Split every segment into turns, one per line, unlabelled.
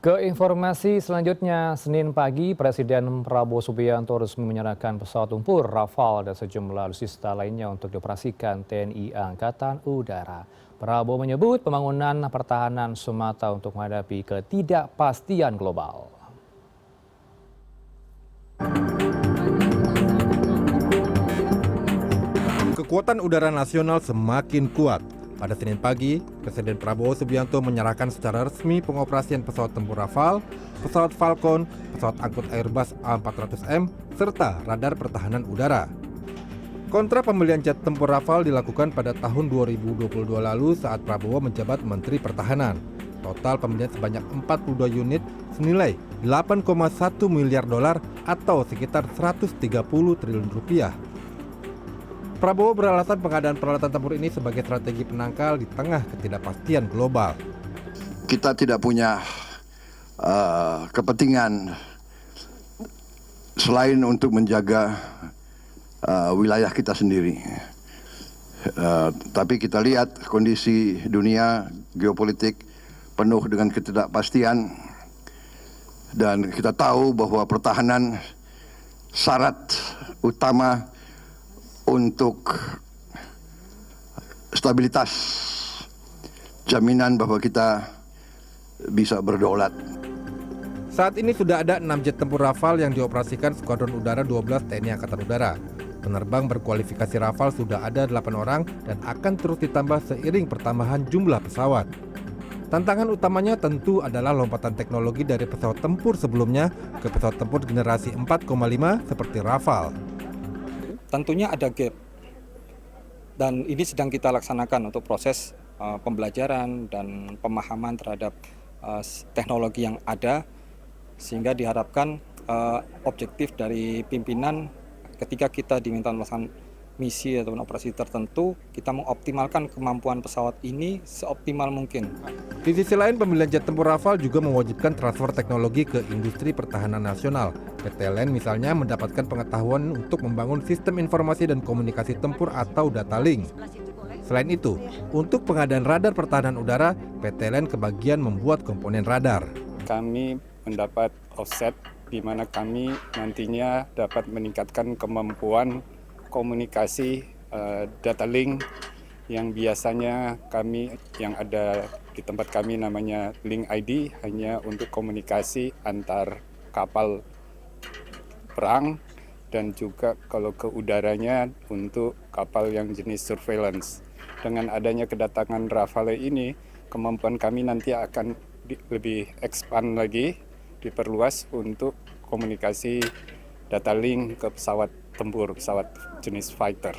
Ke informasi selanjutnya, Senin pagi Presiden Prabowo Subianto resmi menyerahkan pesawat tempur Rafale dan sejumlah alutsista lainnya untuk dioperasikan TNI Angkatan Udara. Prabowo menyebut pembangunan pertahanan semata untuk menghadapi ketidakpastian global.
Kekuatan udara nasional semakin kuat. Pada Senin pagi, Presiden Prabowo Subianto menyerahkan secara resmi pengoperasian pesawat tempur Rafale, pesawat Falcon, pesawat angkut Airbus A400M, serta radar pertahanan udara. Kontrak pembelian jet tempur Rafale dilakukan pada tahun 2022 lalu saat Prabowo menjabat Menteri Pertahanan. Total pembelian sebanyak 42 unit senilai 8,1 miliar dolar atau sekitar 130 triliun rupiah. Prabowo beralasan pengadaan peralatan tempur ini sebagai strategi penangkal di tengah ketidakpastian global.
Kita tidak punya kepentingan selain untuk menjaga wilayah kita sendiri. Tapi kita lihat kondisi dunia geopolitik penuh dengan ketidakpastian dan kita tahu bahwa pertahanan syarat utama untuk stabilitas, jaminan bahwa kita bisa berdaulat.
Saat ini sudah ada 6 jet tempur Rafale yang dioperasikan Skuadron Udara 12 TNI Angkatan Udara. Penerbang berkualifikasi Rafale sudah ada 8 orang dan akan terus ditambah seiring pertambahan jumlah pesawat. Tantangan utamanya tentu adalah lompatan teknologi dari pesawat tempur sebelumnya ke pesawat tempur generasi 4,5 seperti Rafale.
Tentunya ada gap dan ini sedang kita laksanakan untuk proses pembelajaran dan pemahaman terhadap teknologi yang ada sehingga diharapkan objektif dari pimpinan ketika kita diminta melaksanakan misi atau operasi tertentu, kita mengoptimalkan kemampuan pesawat ini seoptimal mungkin.
Di sisi lain, pembelian jet tempur Rafale juga mewajibkan transfer teknologi ke industri pertahanan nasional. PTLN misalnya mendapatkan pengetahuan untuk membangun sistem informasi dan komunikasi tempur atau data link. Selain itu, untuk pengadaan radar pertahanan udara, PTLN kebagian membuat komponen radar.
Kami mendapat offset di mana kami nantinya dapat meningkatkan kemampuan komunikasi data link yang biasanya kami yang ada di tempat kami namanya link ID hanya untuk komunikasi antar kapal perang dan juga kalau ke udaranya untuk kapal yang jenis surveillance. Dengan adanya kedatangan Rafale ini, kemampuan kami nanti akan lebih expand lagi, diperluas untuk komunikasi data link ke pesawat tempur, pesawat jenis fighter.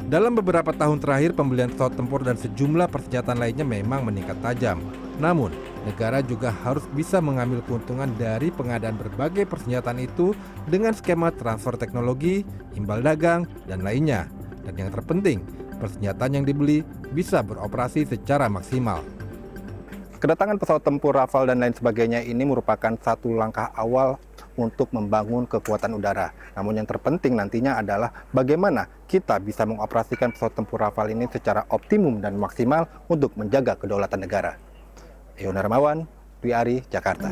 Dalam beberapa tahun terakhir, pembelian pesawat tempur dan sejumlah persenjataan lainnya memang meningkat tajam. Namun, negara juga harus bisa mengambil keuntungan dari pengadaan berbagai persenjataan itu dengan skema transfer teknologi, imbal dagang, dan lainnya. Dan yang terpenting, persenjataan yang dibeli bisa beroperasi secara maksimal.
Kedatangan pesawat tempur Rafale dan lain sebagainya ini merupakan satu langkah awal untuk membangun kekuatan udara. Namun yang terpenting nantinya adalah bagaimana kita bisa mengoperasikan pesawat tempur Rafale ini secara optimum dan maksimal untuk menjaga kedaulatan negara. Eon Hermawan, Dwi Ari, Jakarta.